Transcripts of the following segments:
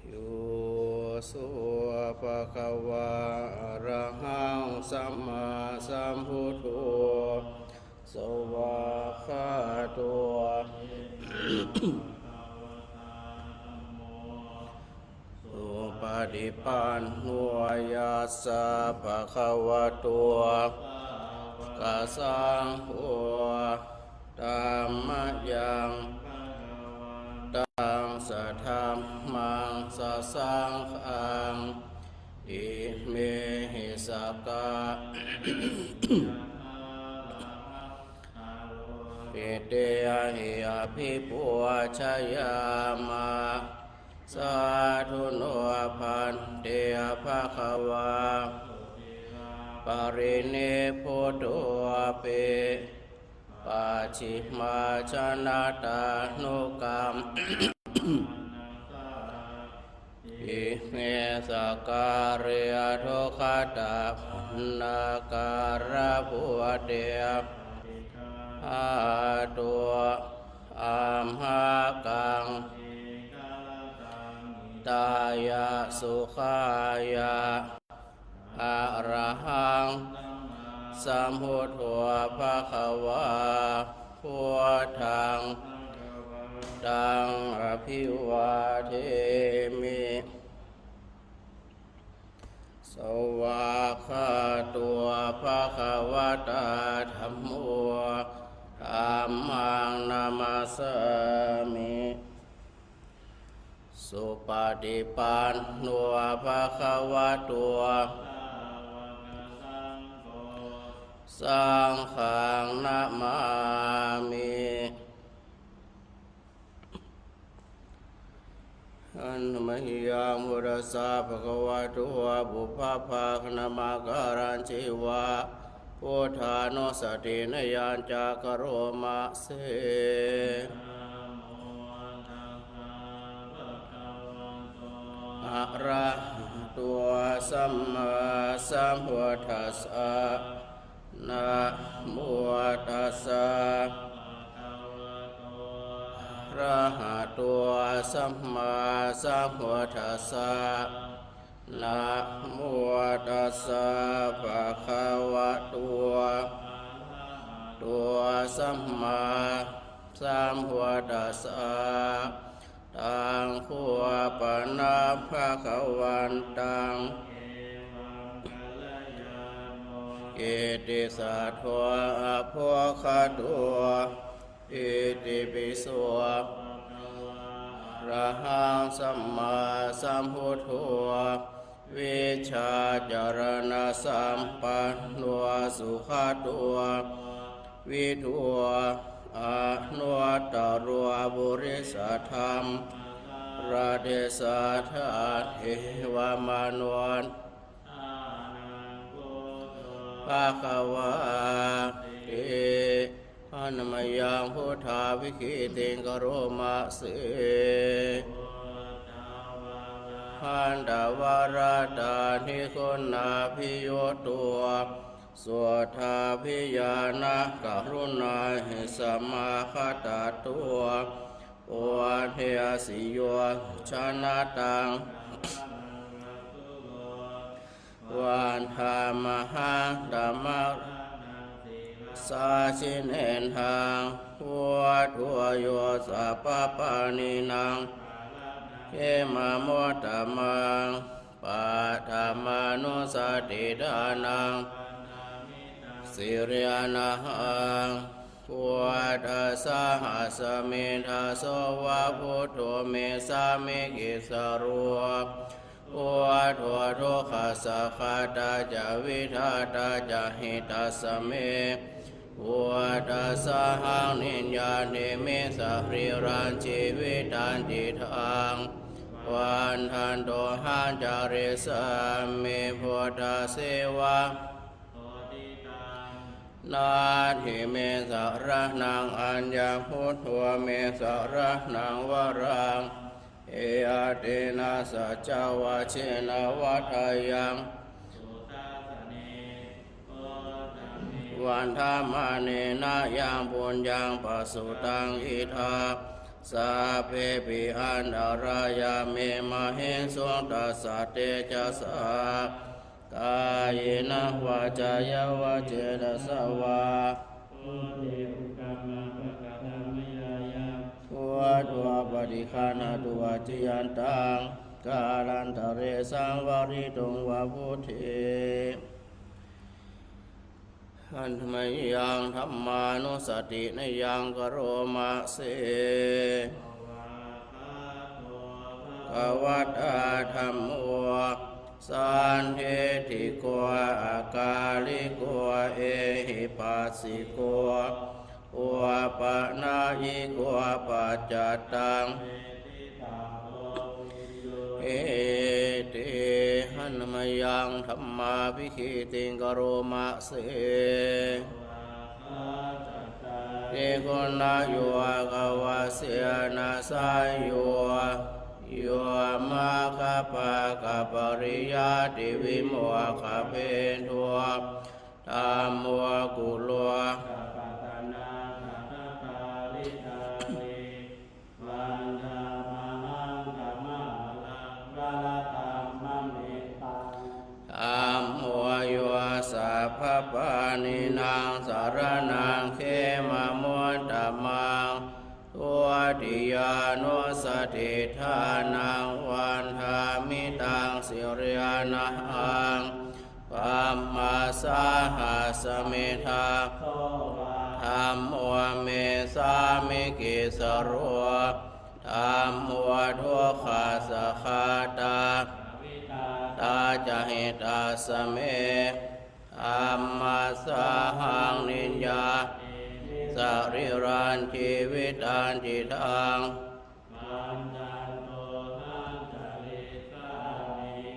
ยุสุปะคะวะอะระหังสัมมาสัมพุทโธสวากขาโตสุปฏิปันโนยัสสะภะคะวะโตอะสังโฆธัมมัสยังตังสัทธัมมังสัสสังฆังอิเมหิสักกะปิเตหิอภิปุชยามะสาธุโนพันเตภะคะวะปรินิพพุโตเปปัจฉิมาชนะตานุกรรมอิเมสการิยโทคตานาการะภูเตอาตัวอัมหากังตายะสุขายะอะระหังสัมพุทโธภะคะวะพุทธังตังอภิวาเทมิสวากขาตัวภะคะวะตาธัมโมธัมมังนามัสสามิสุปฏิปันโนภะคะวะโตสังฆังนะมามิอันมหิยามุรัสสะภะคะวะโตบุพพาคณมาการัญจิวะพุทธานุสตินยานจักโรมะเสอะระหะโตสัมมาสัมพุทธัสสะนะโมตัสสะระหะโตสัมมาสัมพุทธัสสะนะโมตัสสะภะคะวะโตสัมมาสัมพุทธัสสะตังขัวปะนะภะคะวันตังอิติสัทธวะอะโภคาโตอิติปิโสอะระหังสัมมาสัมพุทโธวิชาจารณะสัมปันโนสุขโตวิทูอนุตตรบุริสธรรมราเดสะธาเทวมานวนภะคะวะเตอะนะมะยังพุทธาวิคิติงกโรมะเสหันตวาราตานิคุณาภิโยตัวสวทาภิญาณกรุณาหิสัมมาคตาตัวโอเทสิโยชนะตังวันธามหาดัมมะสาชินเห็นทางวัดหัวโยสัพปานินางเขมาโมตตมังปัฏมานุสติดานังสิริยนาหังวัฏสหัสมิทาโสวะพุทโธเมสามิกิสรัววัฏวะทุกขสัคขาตาจาวิทาตาจาหิตาสเมวัฏสหังนิญญาณิเมสะหริรันชีวิตันติทังวันทันโตหันจาริสามิพุทธเสวะนาทิเมสะระนังอัญญพุทโธเมสะระนังวรังเออาเตนะสัจจวะเชนะวัฏยังวันธรรมเนนะยังปุญญังปสุตังอิทา สัพเพปิอันตรายาเมมะเหสวงตัสสะเตจะสากายนะวาจายาวาเจตสวาวัตวปฏิฆานาตุวจิยันตังกาลันตะเรสังวาริตุงวาพุทธิอันธรรมยังธรรมานุสตินยังกโรมะเสกวัตอาธรรมโอสันเทติโกอากาลิโกเอหิปัสสิโกอุปนายิโกปัจจตังเอติหันมยังธรรมาภิคิติงกโรมะเสเทโกนาโยกวาเสนาสายโยโยมาคาปะกะปริยาติวิโมคาเพทัวธรรมโมกุโลสัพพปานินางสารนังเขมะมุตตะมังตัวติยานุสติทานังวันธามิตังสิริยานังปัมมาสาหัสเมธาธรรมวเมสามิกิสโรธรรมวทุกขาสคาตาตาจหิตาสเมอัมมาสาหังนิญญาสริรันชีวิตันจิตัง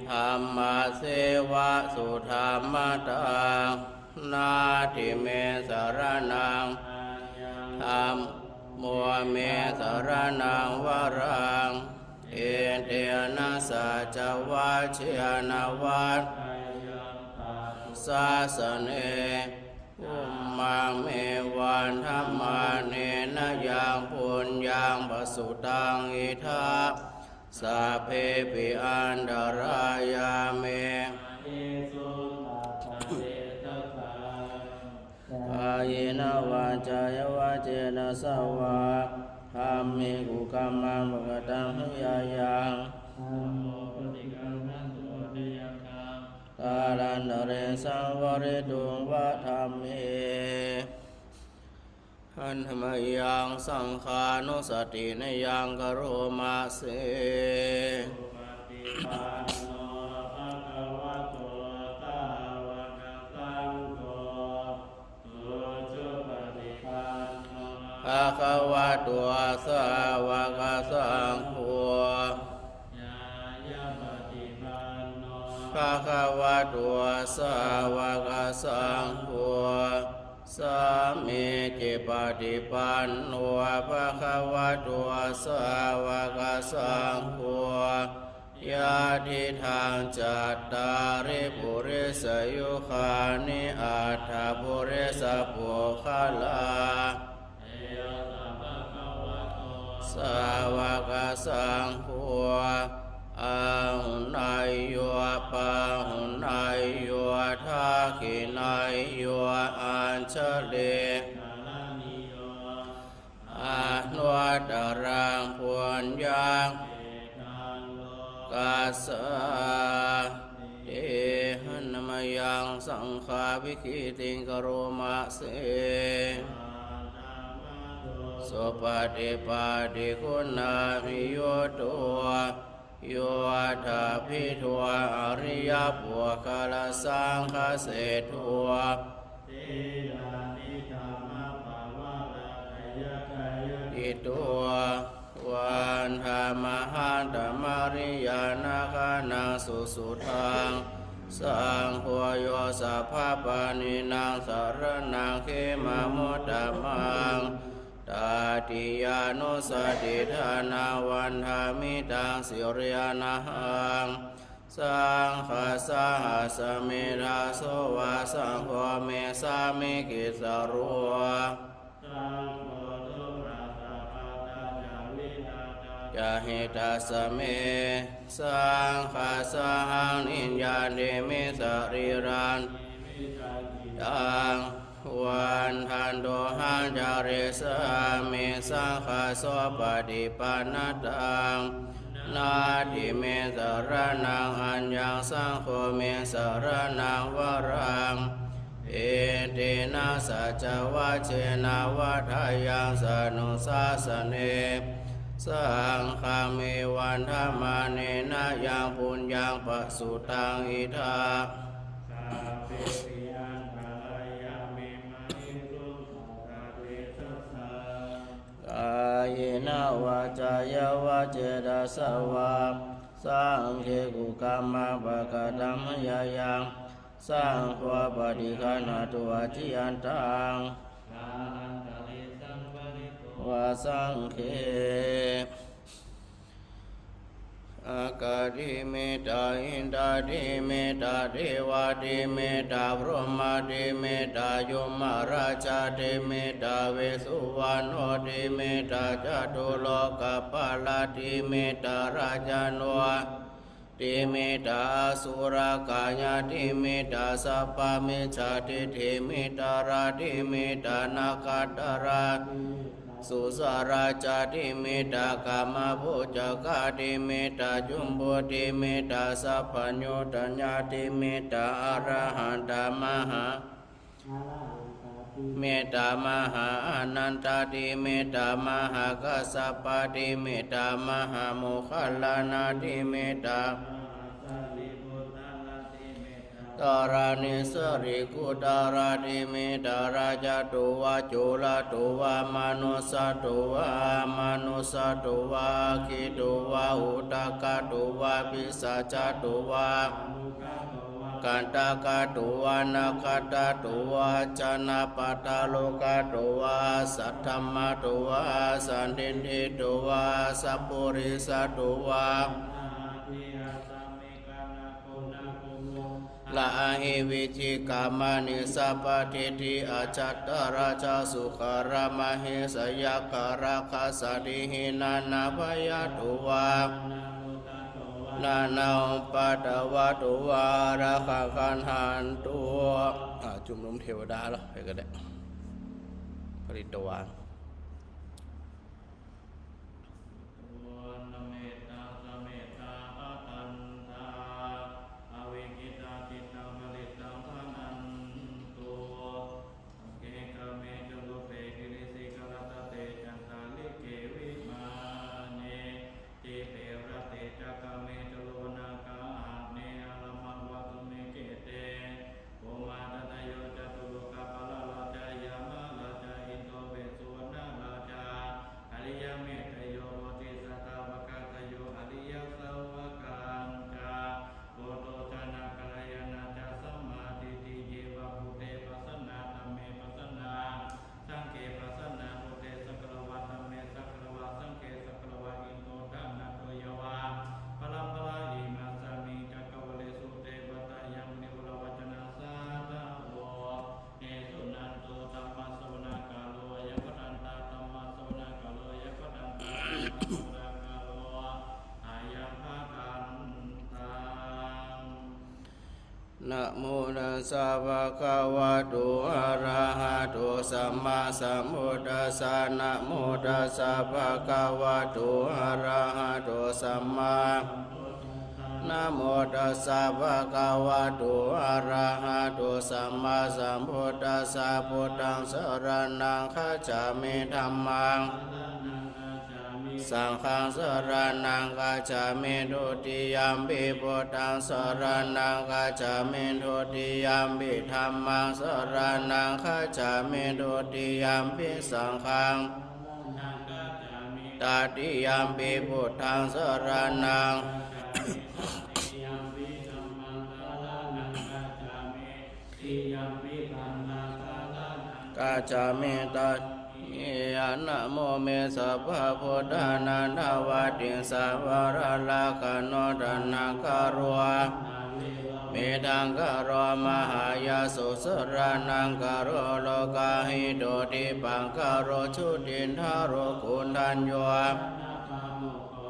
ธรรมาเสวะสุธรรมตังนาทิเมสรนังธรรมมัวเมสรนังวรังเอเตนะสัจวัชเชนะวัฏสาสเนอุมมังเมวันธรรมาเนนะยังปุญญังปสุตังอิทัปสัพเพปิอันตรายาเมกายนะวาจายวาเจนะสวะธรรมิกุกัมมังปะกตังหิยายังกาลันตะเรสังวริตุงวะธรรมเมหันธรรมยังสังขานุสตินยังกโรมะเสภะคะวะโตสาวกสังโฆภะคะวะโตสาวกสังโฆสัมมิจิปฏิปันโนภะคะวะโตสาวกสังโฆญาติทางจัตตาริปุริสยุคานิอัฏฐปุริสปุคลาสาวกสังโฆอาหุนายโยปาหุนายโยทาคินายโยอัญชเลอาโนตรังพวนยังกัสสะเอหันมยังสังฆาวิคิติงกโรมะเสสุปฏิปัติคุณาภิโยตัวโยธาภิทัวอริยปุคลสังฆเสทัวอิตัววันธรรมหันตมริยานาคานังสุสุทังสังโฆโยสัพพปานินางสารนังเขมะมุตตะมังตาติยานุสติธานาวันธามิตังสิริยานังสังฆาสหัสเมธาโสวาสังโฆเมสามิกิสโร จะหิตัสเมสังฆาสหังนิญญาเดมิสรีรันยังวันทันโดหันจาริสามิสังฆาโสปฏิปันนตังนาทิเมสรนังอัญญังสังโฆเมสรนังวรังเอเตนะสัจวัชเชนะวัฏายังสนุสาสเนสังฆามิวันธรรมาเนนะยังปุญญังปะสุตังอิทากายนาวาจายวาเจตสวาสังเขกุกรรมปะกะตัมยายังสังฆวปฏิคันหตัวจิยันตังวาสังเขอากาดิเมตาอินทาดิเมตาเทวาดิเมตาพรหมาดิเมตายมราชาดิเมตาเวสุวรรณดิเมตาจตุโลกปาลดิเมตาราชานวดิเมตาสุรกายาดิเมตาสัพพะเมชาติดิเมตาราดิเมตานาคาตราสุสาราจาดิเมตากามภูจกาดิเมตาจุมบุดิเมตาสัพพัญญุตัญญาดิเมตาอรหันตมหาเมตตามหาอนันตาดิเมตตามหากัสสปะดิเมตตามหาโมคคัลลานาดิเมตตาตารานิสริกุตาราดิเมตาราจตุวาจุลตุวามนุสตุวามนุสตุวาคิตุวาอุตกะตุวาปิสัจจตุวากันตากะตุวานาคตาตุวาจนะปัตตาโลกะตุวาสัทธมมตุวาสันติติตุวาสัพพุริสตุวาลาหิวิจิกามานิสัพพทิติอาจัตตาราชสุขารามหิสยาคาราคาสติหินานาภยตุวานานาปัตตวะตุวาราคาคันหันตัวจุ่มนุมเทวดาแล้วไปก็ได้ผลิตตัวนะโมตัสสะภะคะวะโตอะระหะโตสัมมาสัมพุทธัสสะนะโมตัสสะภะคะวะโตอะระหะโตสัมมานะโมตัสสะภะคะวะโตอะระหะโตสัมมาสัมพุทธัสสะพุทธังสรณังคัจฉามิธัมมังสังฆังสรณังคัจฉามิทุติยัมปิพุทธังสรณังคัจฉามิทุติยัมปิธัมมังสรณังคัจฉามิทุติยัมปิสังฆังตติยัมปิพุทธังสรณังกัจฉามิตัสนะโมเมสัพพะพุทธานันทวัตติสัพพะระลาคโนทนาคารวะเมตังคารวะมหายาสุสรานังคารวะโลกาหิโตติปังคารวะชุตินทารวะคุณทัญโย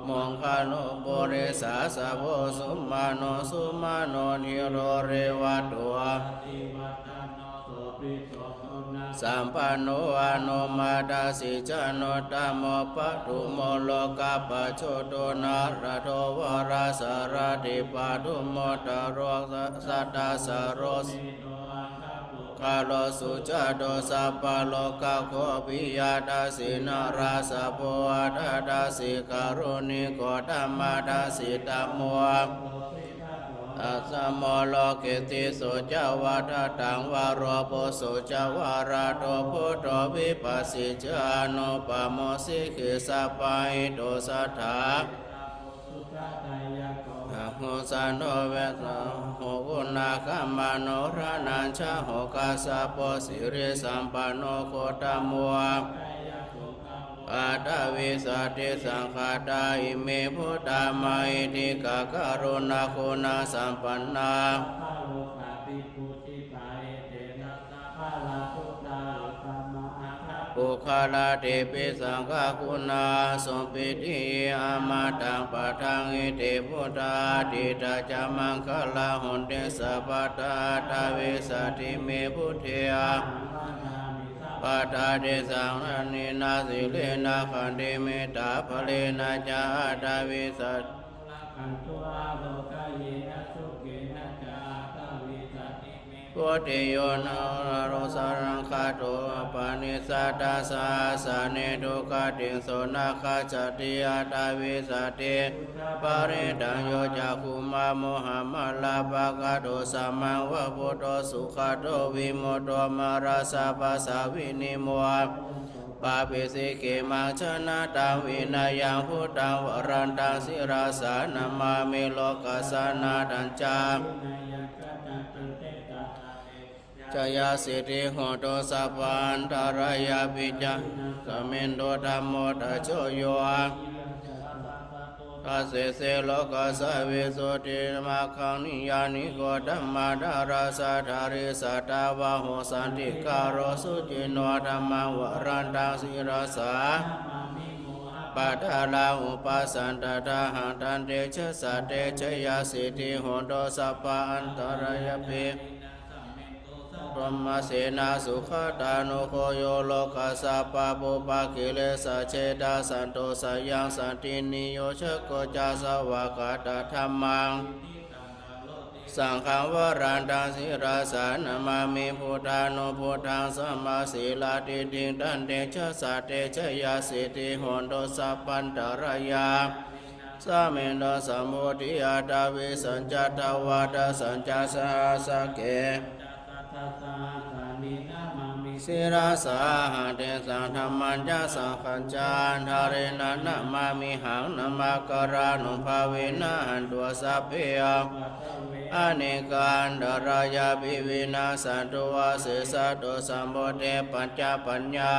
มงคานุปุริสาสะโพสุมาโนสุมาโนนิโรเรวัตตัวสัมปันโนอนุมาตาสิจโนตโมปัตุโมโลกาปโชโตนาระโทวราสารติปัตุโมตโรสัตตาสโรสกาโลสุจโตสัพพโลกาโคปิยาตาสินาราสะโพอาตาตาสิการุณิโกธัมมาตาสิตัมโมตัสสะโมโลกิติสุจาวาทตังวารโรโปสุจาวาราโตพุทโธวิปัสสิจานุปโมสิกิสัพพะหิโตสัทธาโหสันโนเวสะโหกุณาคัมมาโนรานัญชะโหกัสสะโพสิริสัมปันโนโคตมัวอาตวิสัตติสังฆาตาอิเมพุทธามาอิติกะกรุณาคุณาสัมปันนาปุคลาเทปิสังฆคุณาสุปิติอามาตังปะทังอิติพุทธาติตาจามังคลาหุนเตสัพพตาตาวิสัตติเมพุทเทอาปัฏฐาเดสังนันินาสิเลนะขันติเมตตาภเลนะจาตาวิสัตโพธิโยนะโรสารังคาโตปานิสัตตาสาสาเนตุกาติงโสนาคาจติอาตาวิสัตติปาริตังโยจักขุมาโมหะมัลลาภกาโตสัมมังวะพุทโธสุขโตวิโมโตมาราสาปัสสาวินิโมปาปิสิกิมังชนะตังวินายังพุทธังวรันตังสิราสานามามิโลกัสสนาดัญจาจายาสิทธิโหตุสัพพันตารายาปิจาสมินโดธัมโมทัจโชโยทัสเสโลกัสสะวิสุทธิมาคังนิยานิโกธัมมาดาราสะธาริสัตตาวะโหสันติการโรสุจิโนธัมมังวรันตังสิราสาปัตตาลาอุปสันตตาหังตันเตชะสัตเตชะยาสิทธิโหตุสัพพันตารายาปิพรหมเสนาสุขตานุโคโยโลกัสสะปะปุปะกิเลสะเชตาสันโตสยังสันตินิโยชะโกจาสวากาตธัมมังสังฆังวรันตังสิราสานามามิพุทธานุพุทธังสัมมาสีลาติติงตันเตชะสัตเตชะยาสิทธิโหตุสัพพันตารายาสามินโดสัมโพธิอาตาวิสัญจตวาตสัญจสาสะเกสิราสาหะเตสังธรรมัญญาสังขัญจานทาเรนะนะมามิหังนะมาการานุภาเวนะหันตัวสัพเพยอเนกันดารายาภิวินาสันตุวาเสสะโตสัมโพเทปัญจปัญญา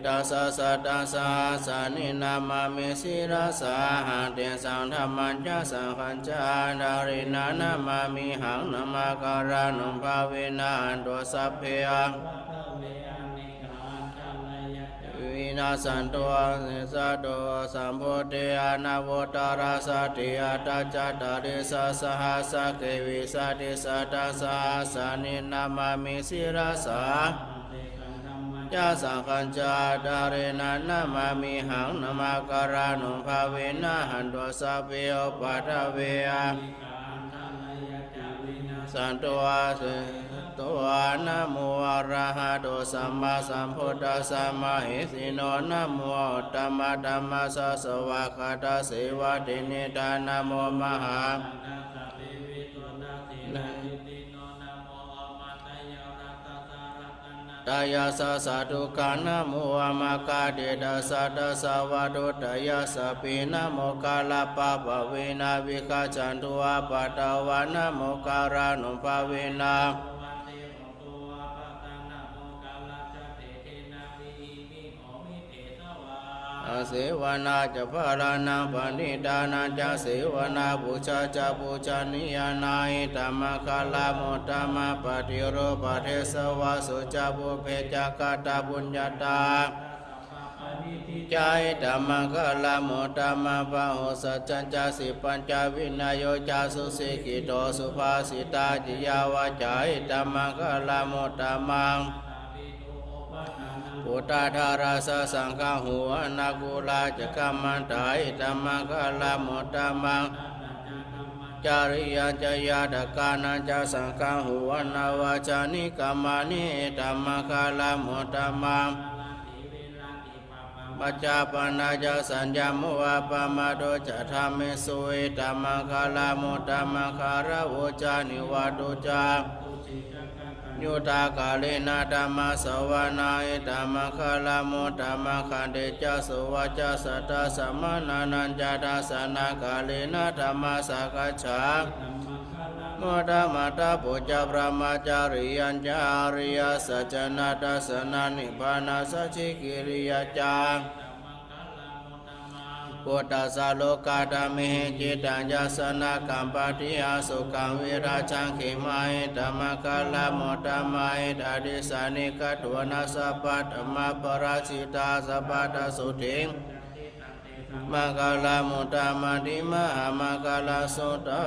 ตัสสะสัตตะสาสานินามามิสิราสาหะเตสังธรรมัญญาสังขัญจานทาเรนะนะมามิหังนะมาการานุภาเวนะหันตัวสัพเพยวินาสันโตสิสะโตสัมโพเทอานาโวตาราสติอาตาจัตตาริสสหัสสะเกวิสัตติสัตตะสาสานินามามิสิราสาจาสังขัญจาดาเรนะนะมามิหังนะมาการานุภาเวนะหันตัวสัพเพโอปัฏฐเวอะสันโตอาเสตัวนะโมอะระหะโตสัมมาสัมพุทธัสสะมะหิสิโนนะโมตัมมะธัมมัสสะสวากขาตาเสวะตินิทานะโมมหาตายาสะสะทุกขานะโมอะมะกะเดดะสะตะสะวะโตตายาสะปินะโมกาลปะภะเวนะวิคัจฉันตุอะปะตะวะนะโมการานุภาเวนะอาเสวนาจะพารานังปณิดานันจะเสวนาบูชาจะบูชานิยานาอิธรรมคาลามุตตมะปฏิโรปะเทสวะสุจะบุเพจักตาบุญญาตา จายธัมมังคลาโมธัมมังปะโหสัจจัญจสิปัญจวินัยโยจาสุสิกิโตสุภาสิตาจิยาวาจายธัมมังคลาโมธัมมังพุทธาธาราสสังฆาหัวนากุลาจกัมมันตายธัมมังคลาโมธัมมังจาริยัญจยาตกานัญจสังฆาหัวนาวาจานิกามานิธัมมังคลาโมธัมมังปัจจาปนาจสัญญามุวาปมาโดจะธรรมสุเอธัมมังคลาโมธัมมังคาระโวจานิวาตุจายุตากาเลนะธัมมัสสวนาเอธัมมังคลาโมธัมมังคันเตจะสุวัจจะสัตตสมนานัญจดาสนากาเลนะธัมมัสสกัจฉาโมทามาตาปุจจาพระมาจาริยัญจาริยสัจนาตัสนานิพพานาสัจฉิกิริยจาพุทธัสสะโลกาธรรมิจิตัญญาสนะกัมปติอาสุขังวิราชังขิมาหิธัมมังคลาโมธัมมังอดิสานิกัตวนาสัพพะธัมมาปราชิตาสัพพะตสุติมังคลาโมธัมมังติมหามังคลาสุตั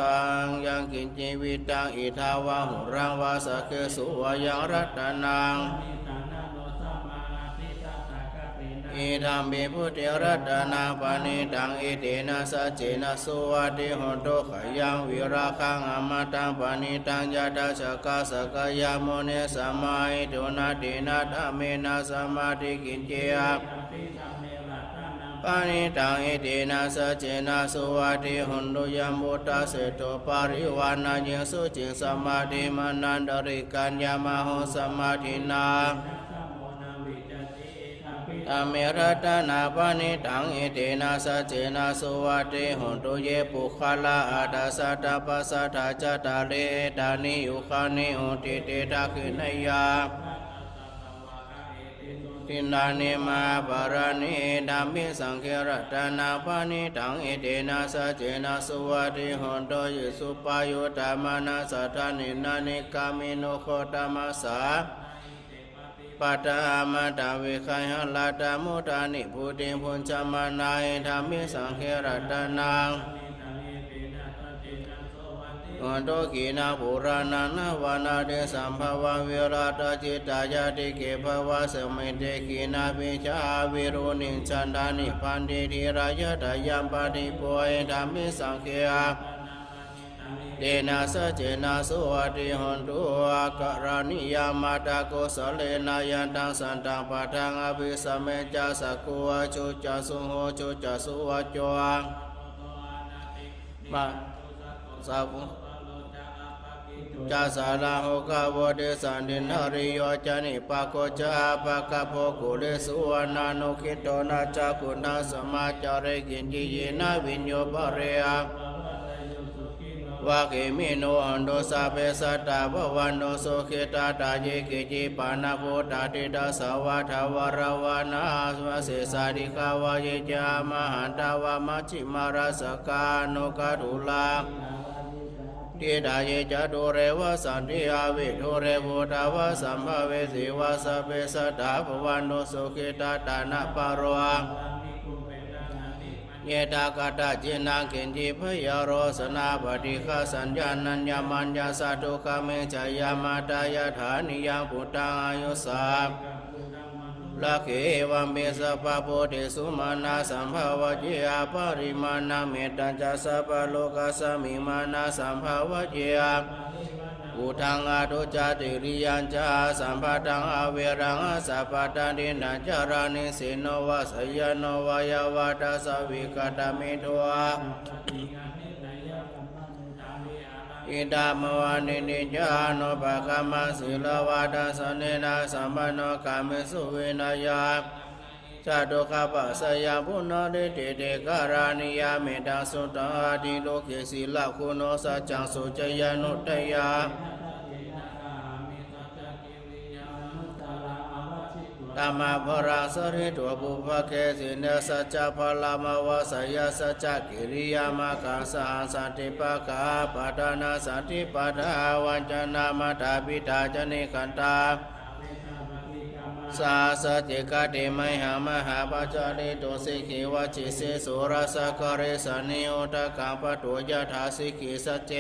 งยังกินจิวิตังอิทาวะหุรังวาสะเกสุวายังรัตนังอิธัมปิพุทธิรัตนาปานิตังอิเตนะสัจเจนะสุวัติโหตุขยังวิราคังอมตังปานิตังยะตสกะสกยามุเนสัมมาหิตุนาตินะธัมเมนะสัมมาทิกินเจยปานิตังอิเตนะสัจเจนะสุวัติโหตุยัมมุตตะเสโตปาริวานายิสุจิงสมาธิมานันดริกัญญามโหสมาธินาอเมรัตนาปานิตังอิเตนะสัจเจนะสุวัติโหตุเยปุคลาอาดาสัตตปัสสัทธาจตาเลตานิยุคานิโหติเตตะขินยาทินานิมาปารานิดัมมิสังเขรัตนาปานิตังอิเตนะสัจเจนะสุวัติโหตุเยสุปายุตตมานาสัทธานินานิกามิโนโคตมัสสะปัตตามาตาวิคัยหลาตามุตานิพุทธิพุญจมานาหิธัมมิสังเขรัตนังวันโตกีนาปุรานานา วานาเดสัมภวะวิราตจิตายาติเกภวะสมิเตกีนาปิชาวิรุณิจันดานิพันธิธีรายตยัมปฏิปุยธัมมิสังเขะเดนะสัจเจนะสุวัติโหตุอาการณิยามาตาโกสเลนะยันตังสันตังปะทังอภิสัมเมจัสสะกุวะจุจัสสุโหจุจัสสุวะโจอะมาสัพจัสสะละโหกะโวเดสันตินหริโยจานิปะโกจาปะกะโพกุเลสุวรรณานุคิโตนะจักขุนะสมาจาริกินจิเยนะวิญโยปะเรอะวะเกมิโนอันโดสะเปสัตตะภวันโนสุขิตาตาเยกิจิปานะโพตาติตาสวัฏวรวานาสวะเสสาริกาวะเยจามหันตาวะมัชฌิมาราสกาโนกะทุลาทิดาเยจตุเรวะสันติอาวิทุเรโพธาวะสัมภเวสีวะสะเปสัตตะภวันโนสุขิตาตานะปารวะเยตากตาจินังกินจิพยโรสนาปฏิฆาสัญญาณัญญามัญญาสัตุคาเมจายามาตายาฐานิยังพุทธังอายุสาลักเขวัมเบสะปะโพธิสุมาณาสัมภาวะเจอาปริมาณาเมตตัญจสัพพะโลกัสสมิมานาสัมภาวะเจอาอุทังอาทุจติริยัญจาสัมปตังอเวรังสัพพตันตินัญจารานิสิโนวะสยโนวายาวาตาสวิกตมิโตอะอิดามวานินิจานุปะกามสิลวาตาสเนนะสัมปันโนกามิสุวินัยาจตุคปัสสยาปุณโนเดติเตการานิยาเมตังสุตตาติโลกศิลคุณโนสัจจังสุจยานุตยาธรรมะพระสริตุปุภเกสิเนสัจจพลามวสยสัจจกิริยามะกังสหัสันติปะกาปัฏนาสันติปัฏฐาวัญจนามัตถาปิตาจนิคันตา สาสติกาติไมหามหาปัจจาริโตสิกิวจิเสสุรสกเรสนิโอตกังปตุยถาสิกิสัจเจ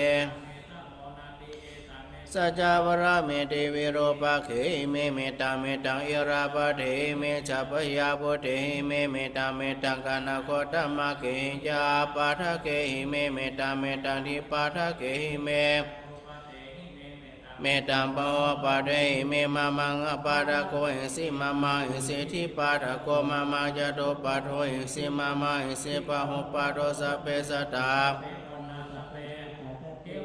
สัจจาวราเมติวิโรปะเขเมเมตาเมตังอิราปะเถเมจัปยาปุเถเมเมตาเมตังกานาโคตมะเขจาปาทะเขเมเมตาเมตังทิปาทะเขเมเมตังปวปะเถเมมามังอปาทะโกหิสิมามังหิสิทิปาทะโกมามังจโตปะโทหิสิมามังหิสิปะหุปะโตสัพเพสัตตา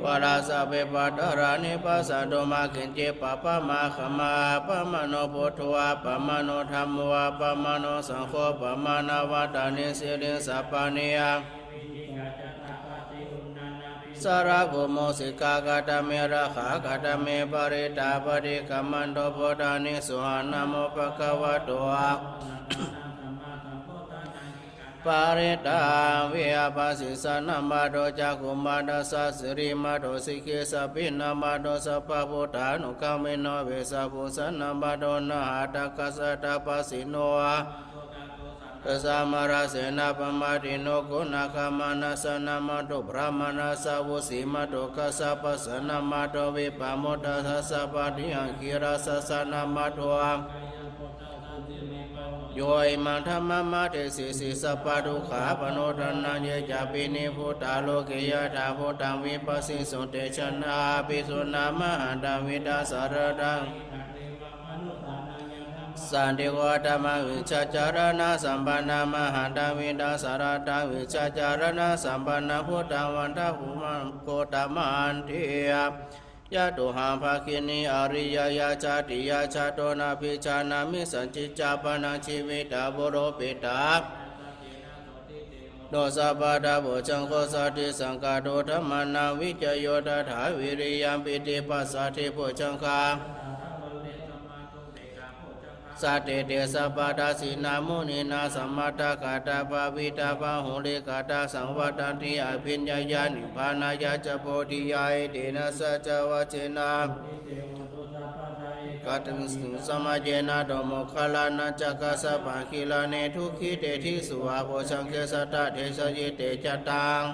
วาราสะเปปัตรานิปัสสะโดมาขินเจปะปะมาขมาปะมโนพุทธวะปะมโนธรรมวะปะมโนสังโฆปะมานาวตานิสิริสัพพานิยาสาระภุโมสิกากาตเมระขากาตเมปริตาปริกัมมันโตโพธานิสุหานะโมปะคะวะโตปาริตาวิยาปัสสิสานามาโดจักขุมาดัสสะสิริมาโดสิกิสัพพินามาโดสัพพะพุทธานุกัมมิโนเวสะภูสันนามาโดนะหะตะกัสสะตะปัสสิโนตัสสะมาราเสนาปมาติโนกุณาคามานัสนามาโตพระมานัสวุสีมาโตกัสสะปัสสนามาโตวิปะโมทัสสะปะทิยังกิราสสะนามาโตโยอิมังธรรมะเทสิสิสัพพะทุกขาปโนทนาเยจาปินิพุทธาโลเกยถาพุทธังวิปัสสิสุเตชนะปิสุนามหันตวิดาสารดังสันติโกธรรมวิชาจารณะสัมปันนามหันตวิดาสารดังวิชาจารณะสัมปันนพุทธังวันทะหุมังโกตมันเทียยะตุหังภาคินีอริยยาชาติยาชาโตนาภิชานามิสัญจิจาปนังชีวิตาบุโรปิตาโดสัพพะดาบุจังโคสัติสังกาโดธรรมานาวิจโยตถาวิริยัมปิติปัสสติปุจังคาสัตเตเตสัพพะดาสินามุนีนาสัมมาตากาตาภาวิตาภาหุลิกาตาสังวัตันติอภิญญายานิพพานายาจโพธิยาเตนะสัจวะเจนะกัตถิสมาเจนะโดโมคลานะจักขสัพพะคิลาเนทุขิเตทิสุอาโภชังเคสัตตะเทสยิเตจตัง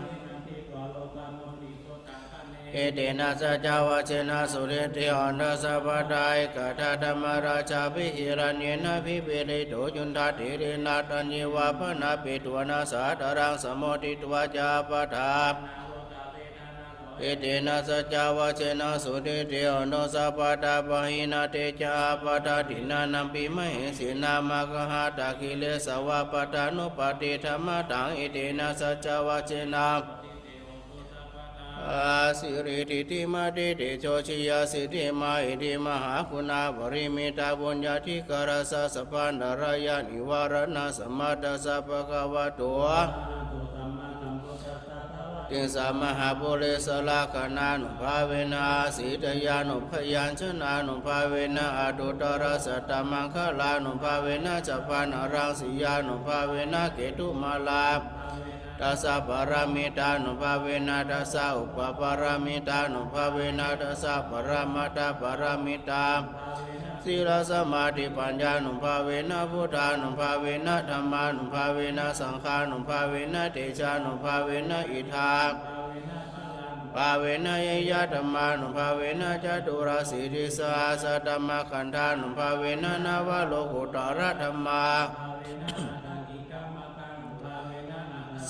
เอเตนะสัจวะเจนะสุริเตอันทสัพพะไตกะทะธรรมราชาภิหิรัญเยนะภิเปเรโตจุนทาเถเรนะตัญญิวะพนะเปตวนาสาตรังสมโมทิตวะจาปะทาเอเตนะสัจวะเจนะสุริเตอันทสัพพะตาปะหินะเตจาปะทาทินานัมปิมเหสินามะกหะตะกิเลสวะปะทานุปติธรรมตังเอเตนะสัจวะเจนะอาสิริติติมาเดเดโชชิยาสิติมาอิติมหาคุณาบริมิตาบุญญาธิกรสะสปันดารายานิวารณะสมัตตสัพพะคะวะโตติสามหาปุเรสลาคนานุภาเวนะสีตยานุพยัญชนะนุภาเวนะอดุตรสัตตมังคลานุภาเวนะจัปปานารังสียานุภาเวนะเกตุมาลาตัสสะปารามิตานุภาเวนะตัสสะอุปปารามิตานุภาเวนะตัสสะปรามาตาปารามิตาศีลสมาธิปัญญานุภาเวนะพุทธานุภาเวนะธัมมานุภาเวนะสังฆานุภาเวนะเตชะนุภาเวนะอิทาภาเวนะยยะธัมมานุภาเวนะจตุราสีริสาสะธัมมขันธานุภาเวนะนาวโลกุตระธัมมา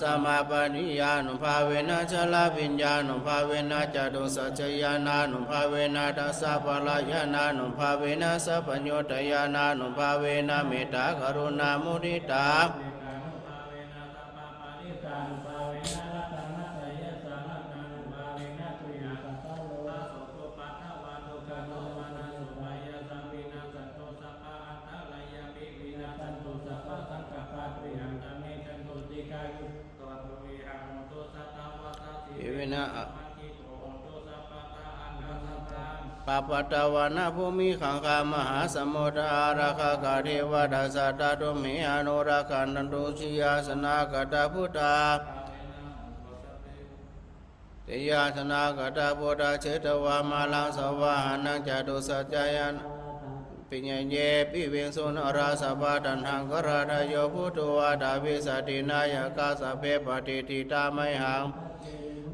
สมาปนิยานุภาเวนะชลาปิญญานุภาเวนะจตุสัจจยานานุภาเวนะทัสสะปะลายานานุภาเวนะสัพพโญตยานานุภาเวนะเมตตากรุณามุทิตาปปตวานาภูมิขังคามหาสมุทราราคากาเทวดาสัตตตุเมอนุราคันตุชิยาสนากตาพุทธาเตยาสนากตาพุทธาเชตวามาลังสวาหานังจตุสัจจายาน ปิญญเยปิเวสุนราสะปะตันหังกราทโยพุทโธวาดาวิสัตตินายกาสะเพปฏิทิตาไมหัง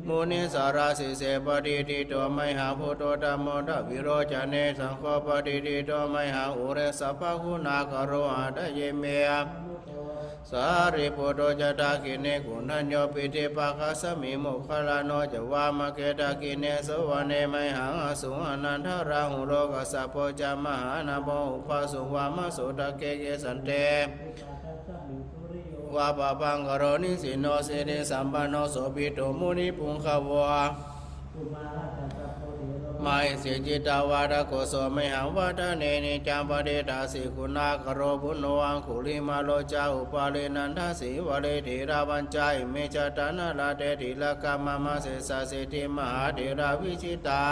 มุนิสาราสิเสปฏิทิโตไมหังพุทโธธัมโมทวิโรจเนสังโฆปฏิทิโตไมหังอุเรสัพพคุณากโรหะทะเยเมสาริปุตโตจตาคิเนกุณัญโยปิเทปะคะสมิโมคคลาโนจวามะเกตาคิเนสวะเนไมหังอสุอนันทราหุโรกัสสะโพจามหานาโภอุปาสุวามะโสตะเกเกสันเตวะปะปังกโรนิสิโนเสเดสัมปันโนโสภิโตมุนิปุงขวะมาอิสิจิตาวาดโกโสไมหังวัฏเนนิจัมปเดตาสิคุณากโรบุโนอังคุลิมาโลจาอุปาเลนันทสิวะเลธีราวัญจายเมจตานาลาเตติลกามามะเสสะเสติมหาเถระวิชิตา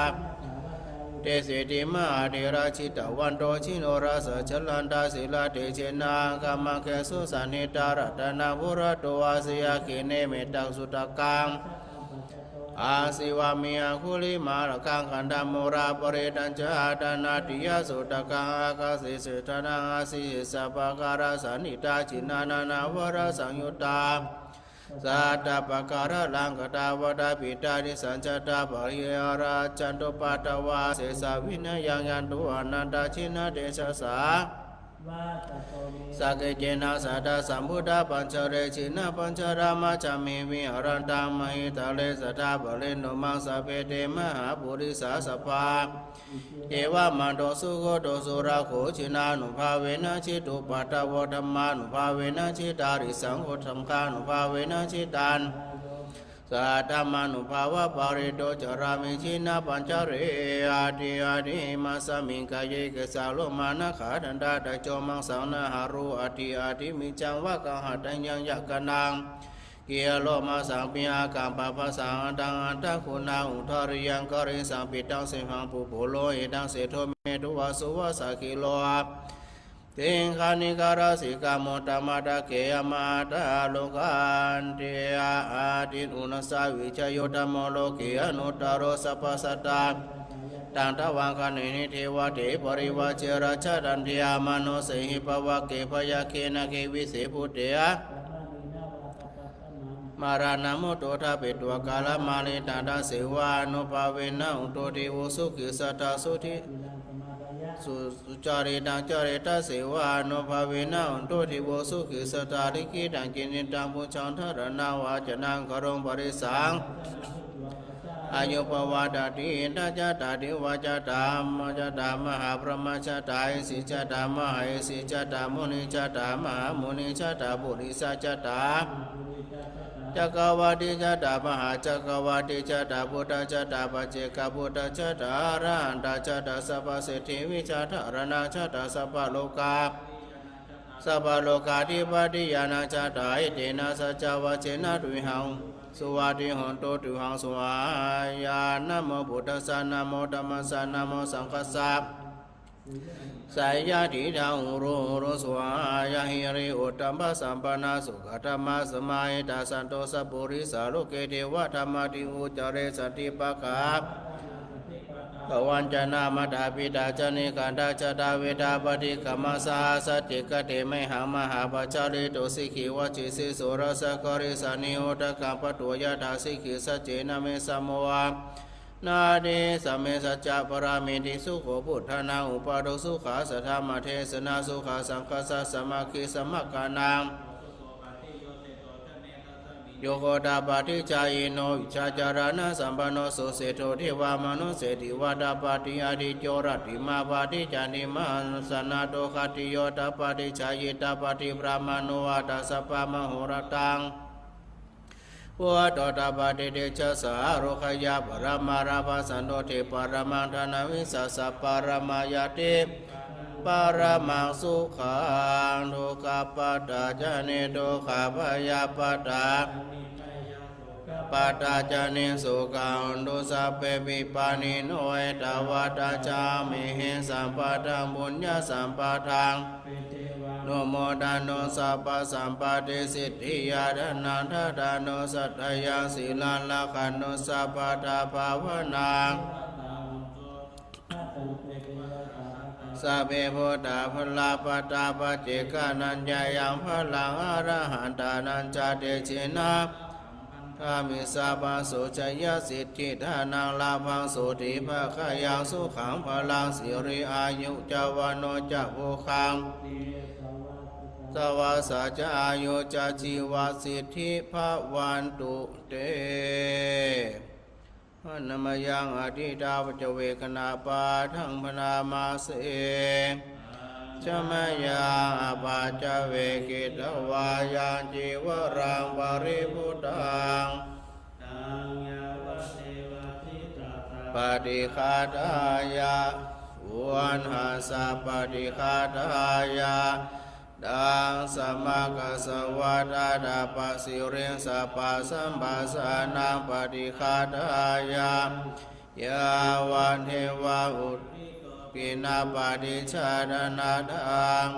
เตเสติมหาเถระชิตวันโตชิโนราสชลันตาศิลาเตเชนากัมมังเคสุสันนิตารัตนาภุระโตอาสยาคิเนเมตังสุตกังอาศิวามิอาคุลิมาระคังขันธโมราปเรตัญจอาตานาติยสุตกังอากาศิสุตนังอาศิสัพพการาสันนิตาจินานานาวรสังยุตตาสัตตปการะลังกตาวดาปิตาดิสัญจตาปริยราจันตุปัตตวาเสสาวินยังยันตุอนันตชินเดชสาสักเจนะสัตตสัมพุทธปัญจเรชินะปัญจรามาจามิวิหารันตามหิตาเลสัตตาบเลนโนมังสะเพเตมหาปุริสาสภาเอวะมันโตสุโขโตสุราโขชินานุภาเวนะชิตุปัตตวธรรมานุภาเวนะชิตาริสังโฆธรรมคานุภาเวนะชิตันสัตตมานุภาวะปาริโตจรามิชินาปัญจเรอาทิอาทิมาสมิงกายเกสาโลมานะขาดันดาตะโจมังสังนาหารุอาทิอาทิมิจังวะกังหัตัญญังยักกันังเกียโลมาสังปิอากัมปะภะสังตังอันตะคุณาอุทาริยังกริสังปิตังสิหังปุโพโลเอตังเสโทเมตุวะสุวะสักขิโลเติงคานิการาสิกามตมาตะเกยมาตาโลกันเตอาติอุนสาวิชโยธรรมโลเกอนุตตโรสัพพสัตตาตังทวังคณินิเทวเทปริวาเจราชดันเทียมโนเสหิปวะเกพยาเคนะเกวิเสพุเตะมารานามุตโตทาเปตวกาลมาลิตันตาเสวานุภาเวนะอุโตติวุสุขิสัตตาสุทิสุจาริตังจาริตาเสวานุภาเวนะอุโตติวุสุขิสัตตาริกิตังกินิตังปุชังทารนาวาจนังกรงปริสังอายุปวาดาติอินทจตาติวาจตามจตามหาพระมจตาอิสิจตามหาอิสิจตามุนิจตามหามุนิจตาปุริสัจตาจักรวาติจตามหาจักรวาติจตาพุทธจตาปัจเจกพุทธจตารันตจตาสัพพเสถิวิจตารณจตาสัพพโลกาสัพพโลกาธิปติยานาจตาอิเตนะสัจจวะเจนะตุหังสุวัติหนโตตุหังสุวายานะโมพุทธัสสะนะโมธัมมัสสะนะโมสังฆัสสะสายาติทังอุรุสวายาหิริอุตตัมปสัมปนาสุขธรรมะสมัยตาสันโตสัพปุริสาโลเกเทวะธรรมติอุจเรสันติปะกาภวันจนามาตาปิตาจเนกันตาจตาเวทาปฏิกรรมสาสติกเตไมหังมหาปัจจาริโตสิขิวจิสิสุรสกริสานิโอตกัมปตุยถาสิขิสัจเจนะเมสัมโมวานาเดสเมสัจจปรามิติสุโขพุทธนาอุปาโดสุขาสัทธามเทศนาสุขาสังฆสัสสมาคิสมักกานังโยโกตาปาติจายโนวิชาจารณะสัมปันโนสุเสโทเทวามนุเสติวาตาปาติอาทิโจรติมาปาติจานิมาสนาโตคติโยตาปาติจายตาปาติพระมโนอาตาสัพพมโหรตังวัวตตาปาติเดชะสาโรคยาปรมาราภสันโตเทปรมังธนาวิสัสสะปรมายาติปรมังสุขังโลกาปตาจเนโตขาพยาปตาปัตตาจานิสุขังดุสัพเพปิปานิโนเอตวัตจามิหิสัมปะทังบุญญาสัมปะทังโนโมทานโนสัพพสัมปติสิทธิยาดานันทดานโนสัตตยังศีลันละขันโนสัพพทาภาวนาส สัพเพพุทธาพลาปตาปเจกานัญญายังพลังอรหันตานัญจเตชินะธามิสาปัสสุจยสิทธิทานังลาภังสุติภะคะยังสุขังพลังสิริอายุจาวโนจะโภคังสวัสสัจอายุจจีวสิทธิภะวันตุเตนมยังอธิดาวจเวกนาปาทังพนามาเสชมยังอปาจเวกิตวายังจีวรังปริพุทธังปฏิฆาตายะวันหาสะปฏิฆาตายะดังสมากัสวะดาดาปะสิเริงสัพพะสัมปัสสานังปฏิฆาตายะยาวันเทวะอุตปินาปฏิชาดนาดัง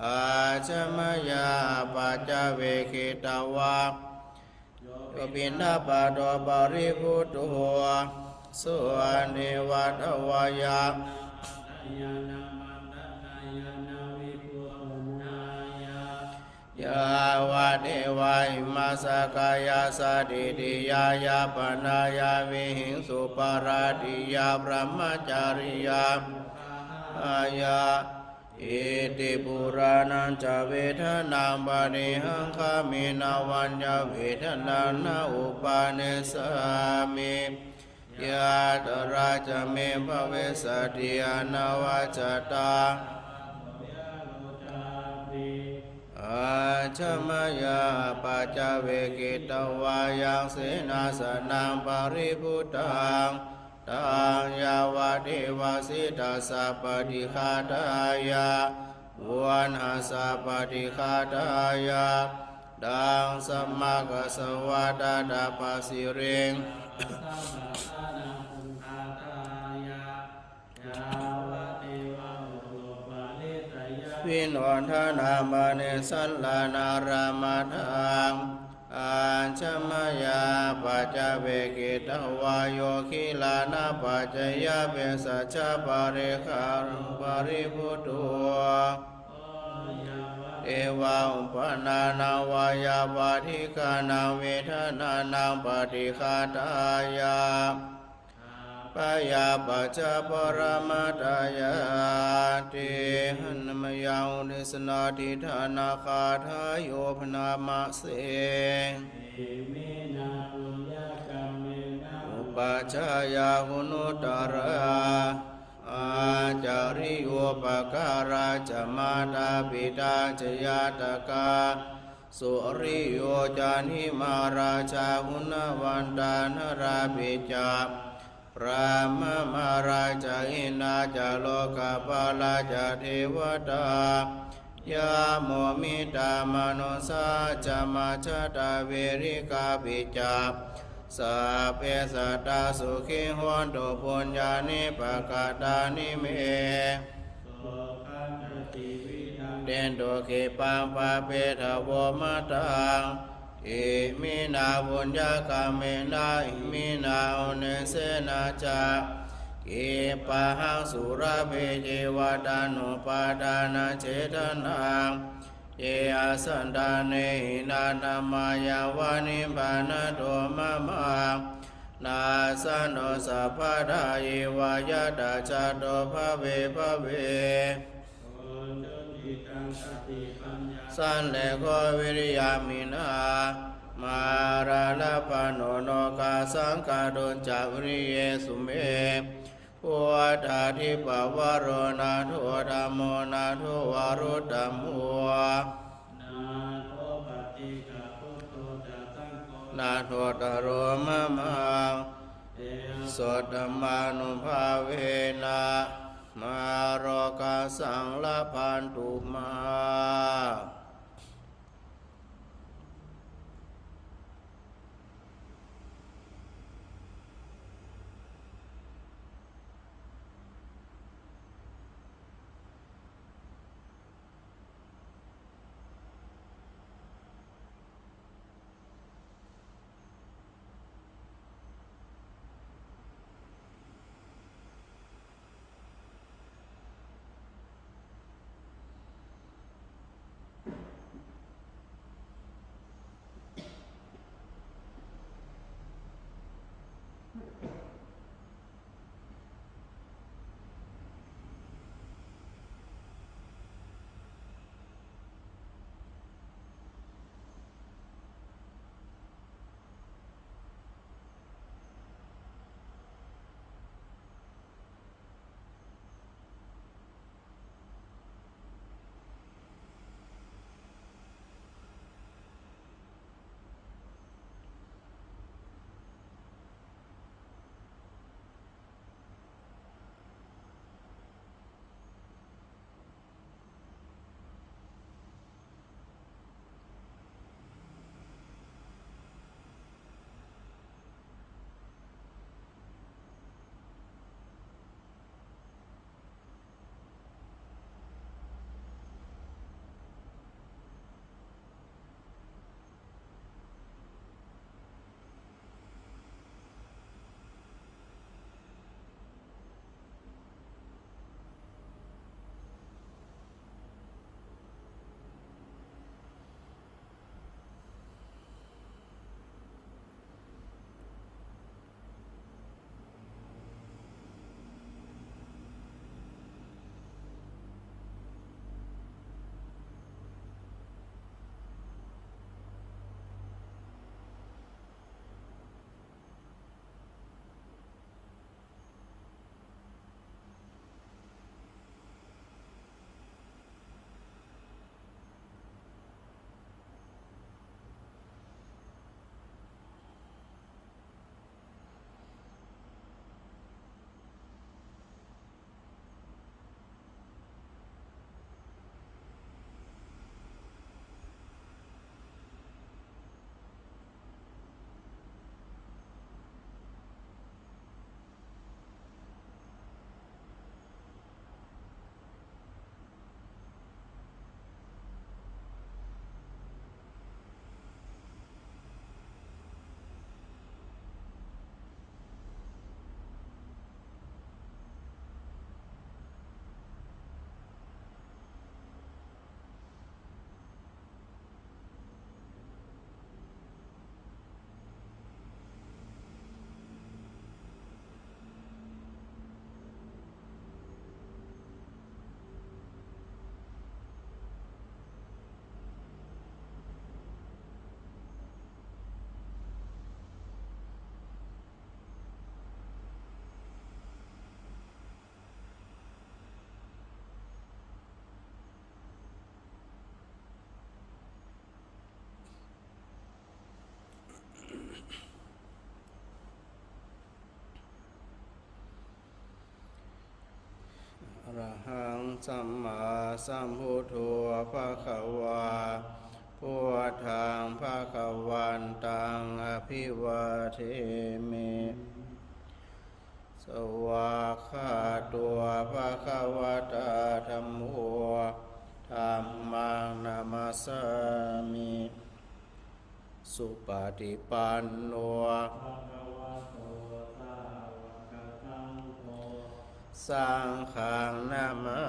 อาจมยาปัจจเวคิตวะโยปินาปะโดปริพุทโธสุอันเนวัตวายะยาวะเดวะหิมาสกายาสาดิติยายาปนายาวิหิงสุปาราติยาพระมจาริยาอายาอิติปุรานันจเวทนาปะนิหังคามินาวัญญเวทนานาอุปาเนสามิยาตราจเมภเวสติยานาวาจตาอาชมยาปัจจเวกิตวายังเสนาสนังปริพุทธังตังยาวะเทวสิตาสัพปฏิฆาตายะวันหาสัพปฏิฆาตายะดังสัมมากัสสวะดาดาปะสิเริงวินวันทนามาเนสัลลานารามาทังอาชมยาปัจจเวกิตวายโยคิลานาปัจจยาเปสัจจปาริคารังปริพุทโธเอวะอุปนานา วายาปาทิกานาเวทนานังปฏิฆาตายาปยาปัจจปรมาตายาติหันมยังนิสนาทิธานาคาทายโยพนามาเสอุปชายาหุนุตระอาจาริโยปการาจมาตาปิตาจยาตกาสุริโยจานิมาราชาหุนวันดานราปิจาพระมมาราชาอินาจาโลกาปาลาจาเทวตายาโมมิตามนุสาจามาชาตาเวริกาปิจาสัพเพสัตตาสุขิโหนตุปุญญานิปกาตานิเมเดนโตเกปังปะเปทะโวมาตังอิมินาบุญญากาเมนาอิมินาอุเนเสนาจาอิปะหังสุระเพเจวตานุปาดานาเจตนังเยอาสันดาเนหินานามายวานิปานาโตมะมานาสันโนสัพพะทาเยวายตาจาโตภะเวภะเวสันเลโกวิริยามินามาราลปะโนโนกาสังกาโดจาวิริเยสุเมพุทธาธิปวโรนาโทธัมโมนาโทวารุตตัมโมนาโทตโรมะมังสดธรรมานุภาเวนะมาโรกาสังละพันตุมา สัมมาสัมพุทโธภะคะวาพุทธังภะคะวันตังอภิวาเทมิสวากขาตัวภะคะวะตาธัมโมธัมมังนามัสสามิสุปฏิปันโนสังฆังนามา